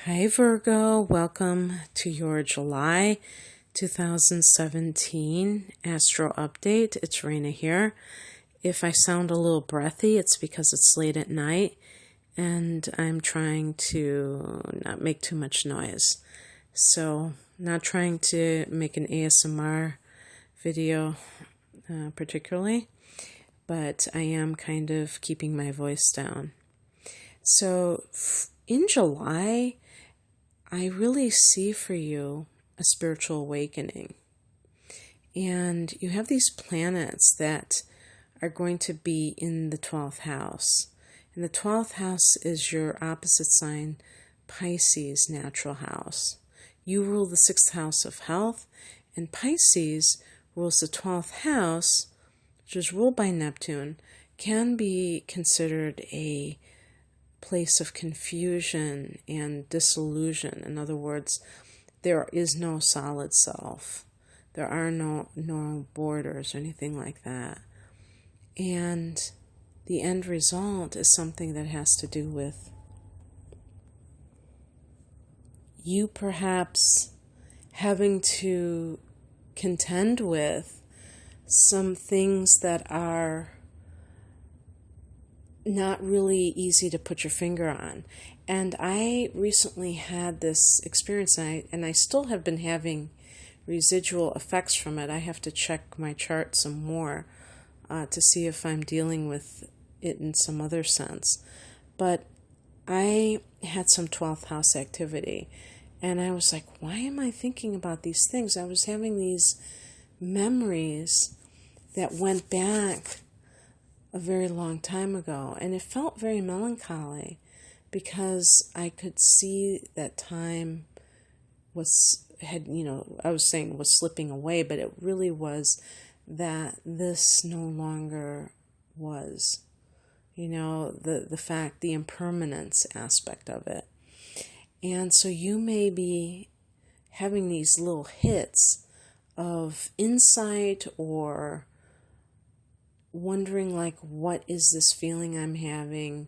Hi Virgo, welcome to your July 2017 Astro update. It's Raina here. If I sound a little breathy, it's because it's late at night and I'm trying to not make too much noise. So, not trying to make an ASMR video particularly, but I am kind of keeping my voice down. So, in July, I really see for you a spiritual awakening. And you have these planets that are going to be in the 12th house. And the 12th house is your opposite sign, Pisces natural house. You rule the 6th house of health, and Pisces rules the 12th house, which is ruled by Neptune, can be considered a place of confusion and disillusion. In other words, there is no solid self. There are no borders or anything like that. And the end result is something that has to do with you perhaps having to contend with some things that are not really easy to put your finger on. And I recently had this experience, and I still have been having residual effects from it. I have to check my chart some more to see if I'm dealing with it in some other sense. But I had some 12th house activity, and I was like, why am I thinking about these things? I was having these memories that went back a very long time ago, and it felt very melancholy because I could see that time was slipping away, but it really was that this no longer was, the impermanence aspect of it. And so you may be having these little hits of insight or wondering, like, what is this feeling I'm having?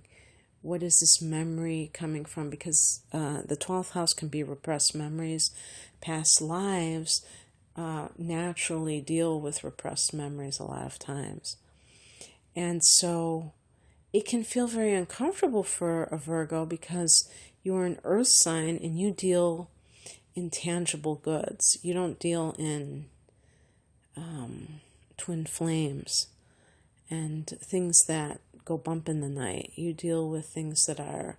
What is this memory coming from? Because the 12th house can be repressed memories. Past lives naturally deal with repressed memories a lot of times. And so it can feel very uncomfortable for a Virgo because you're an earth sign and you deal in tangible goods. You don't deal in twin flames and things that go bump in the night. You deal with things that are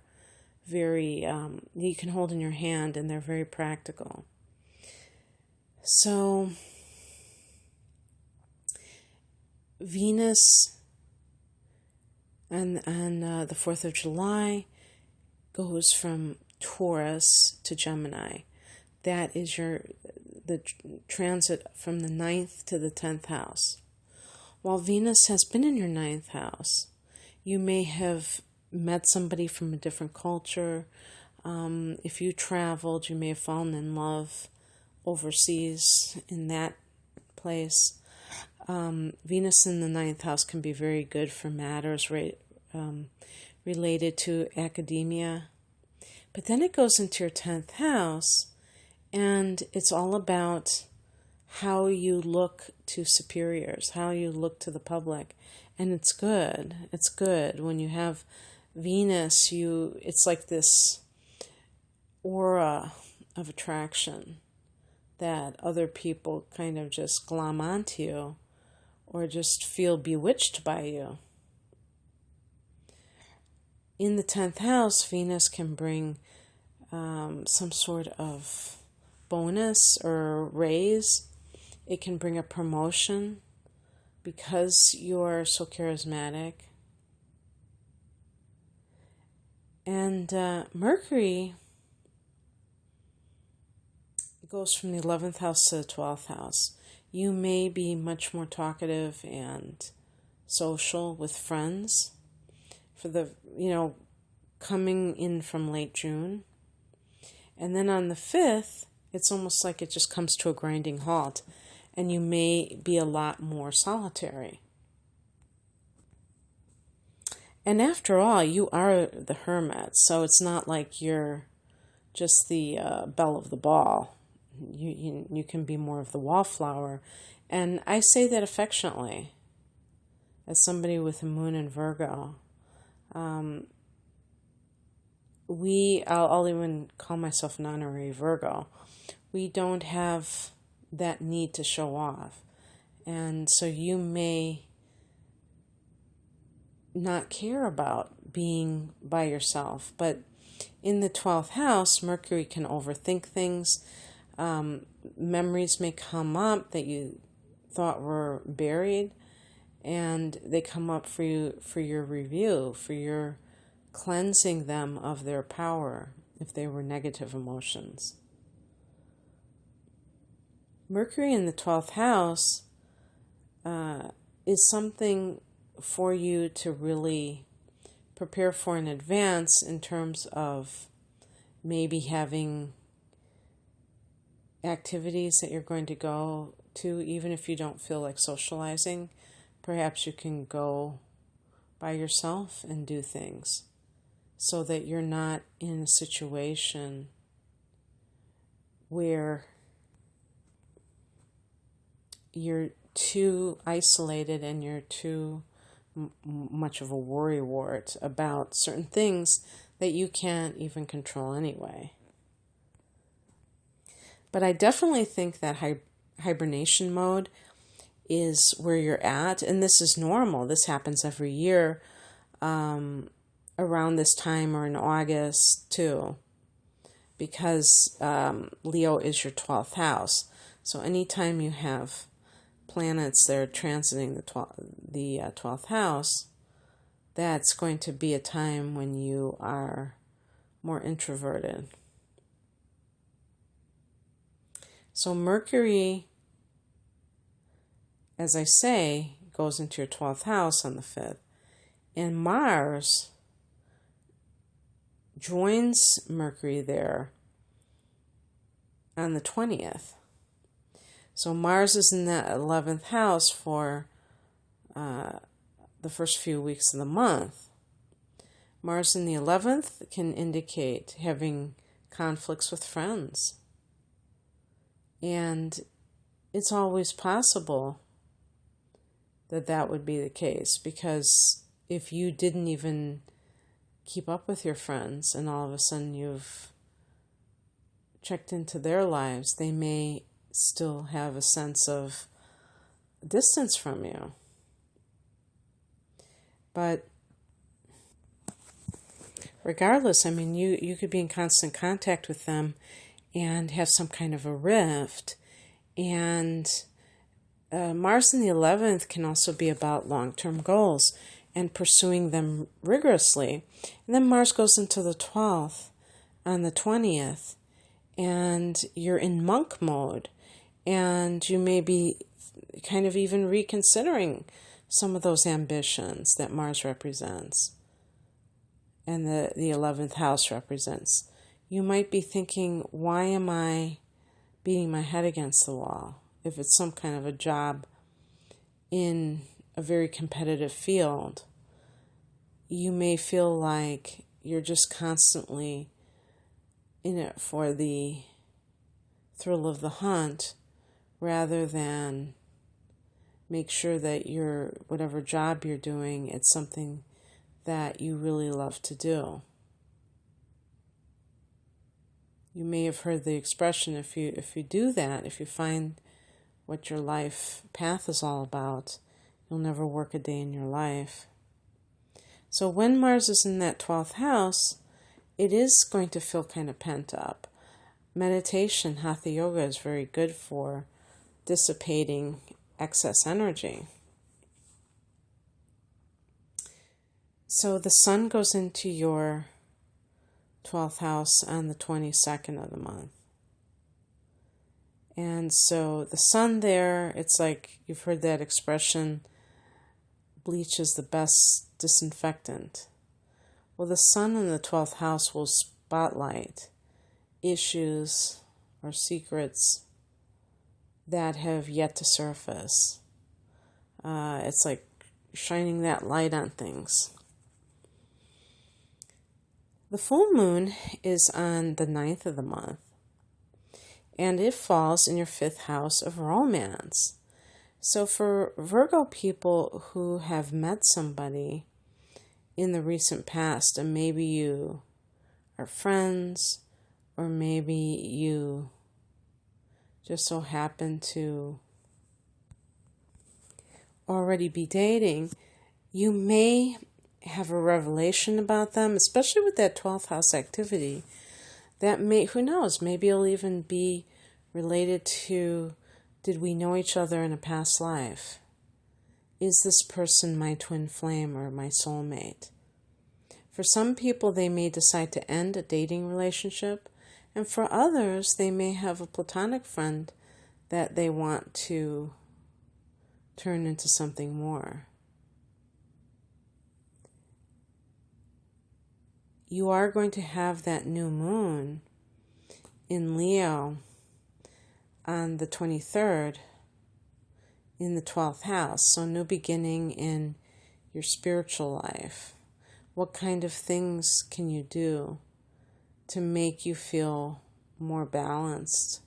very, you can hold in your hand, and they're very practical. So, Venus on the 4th of July goes from Taurus to Gemini. That is the transit from the 9th to the 10th house. While Venus has been in your 9th house, you may have met somebody from a different culture. If you traveled, you may have fallen in love overseas in that place. Venus in the 9th house can be very good for matters related to academia. But then it goes into your 10th house, and it's all about how you look to superiors, how you look to the public. And it's good. It's good. When you have Venus, it's like this aura of attraction that other people kind of just glom onto you or just feel bewitched by you. In the 10th house, Venus can bring some sort of bonus or raise. It can bring a promotion because you're so charismatic. And Mercury goes from the 11th house to the 12th house. You may be much more talkative and social with friends for the, coming in from late June. And then on the 5th, it's almost like it just comes to a grinding halt, and you may be a lot more solitary. And after all, you are the hermit, so it's not like you're just the belle of the ball. You can be more of the wallflower. And I say that affectionately as somebody with a moon in Virgo. I'll even call myself an honorary Virgo. We don't have that need to show off. And so you may not care about being by yourself. But in the 12th house, Mercury can overthink things. Memories may come up that you thought were buried, and they come up for you for your review, for your cleansing them of their power if they were negative emotions. Mercury in the 12th house is something for you to really prepare for in advance in terms of maybe having activities that you're going to go to, even if you don't feel like socializing. Perhaps you can go by yourself and do things so that you're not in a situation where you're too isolated and you're too much of a worrywart about certain things that you can't even control anyway. But I definitely think that hibernation mode is where you're at, and this is normal. This happens every year around this time or in August too, because Leo is your 12th house. So anytime you have planets that are transiting the 12th house, that's going to be a time when you are more introverted. So Mercury, as I say, goes into your 12th house on the 5th. And Mars joins Mercury there on the 20th. So Mars is in that 11th house for the first few weeks of the month. Mars in the 11th can indicate having conflicts with friends. And it's always possible that that would be the case, because if you didn't even keep up with your friends and all of a sudden you've checked into their lives, they may still have a sense of distance from you. But regardless, I mean, you could be in constant contact with them and have some kind of a rift. And Mars in the 11th can also be about long-term goals and pursuing them rigorously. And then Mars goes into the 12th on the 20th, and you're in monk mode, and you may be kind of even reconsidering some of those ambitions that Mars represents and the 11th house represents. You might be thinking, why am I beating my head against the wall? If it's some kind of a job in a very competitive field, you may feel like you're just constantly in it for the thrill of the hunt, rather than make sure that whatever job you're doing, it's something that you really love to do. You may have heard the expression, if you do that, if you find what your life path is all about, you'll never work a day in your life. So when Mars is in that 12th house, it is going to feel kind of pent up. Meditation, Hatha Yoga, is very good for dissipating excess energy. So the sun goes into your 12th house on the 22nd of the month. And so the sun there, it's like, you've heard that expression, bleach is the best disinfectant. Well, the sun in the 12th house will spotlight issues or secrets that have yet to surface. It's like shining that light on things. The full moon is on the 9th of the month, and it falls in your 5th house of romance. So for Virgo people who have met somebody in the recent past, and maybe you are friends, or maybe you just so happen to already be dating, you may have a revelation about them, especially with that 12th house activity. That may, who knows, maybe it'll even be related to, did we know each other in a past life? Is this person my twin flame or my soulmate? For some people, they may decide to end a dating relationship, and for others, they may have a platonic friend that they want to turn into something more. You are going to have that new moon in Leo on the 23rd in the 12th house. So new beginning in your spiritual life. What kind of things can you do to make you feel more balanced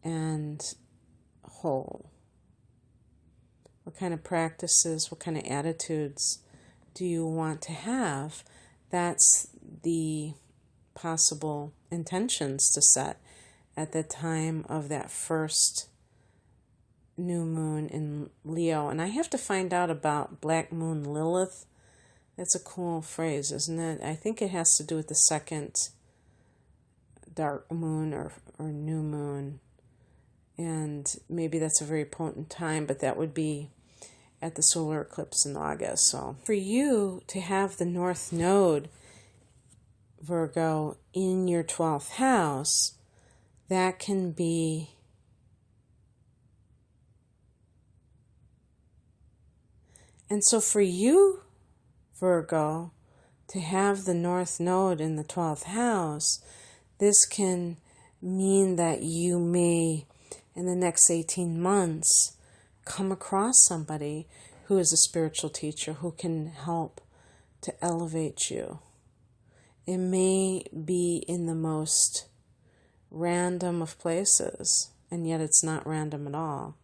and whole? What kind of practices, what kind of attitudes do you want to have? That's the possible intentions to set at the time of that first new moon in Leo. And I have to find out about Black Moon Lilith. That's a cool phrase, isn't it? I think it has to do with the second dark moon or new moon. And maybe that's a very potent time, but that would be at the solar eclipse in August. So for you to have the North Node, Virgo, in your 12th house, that can be and so for you, Virgo, to have the North Node in the 12th house, this can mean that you may, in the next 18 months, come across somebody who is a spiritual teacher who can help to elevate you. It may be in the most random of places, and yet it's not random at all.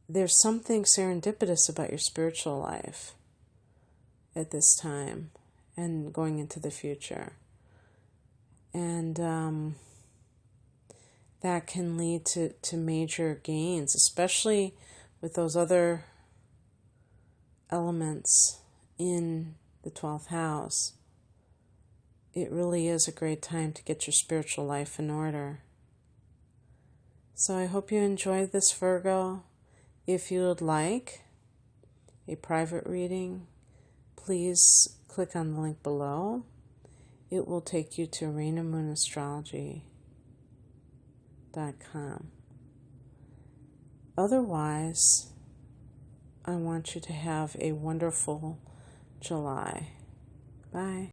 There's something serendipitous about your spiritual life at this time and going into the future. And that can lead to major gains, especially with those other elements in the 12th house. It really is a great time to get your spiritual life in order. So I hope you enjoyed this, Virgo. If you would like a private reading, please click on the link below. It will take you to RenaMoonAstrology.com. Otherwise, I want you to have a wonderful July. Bye.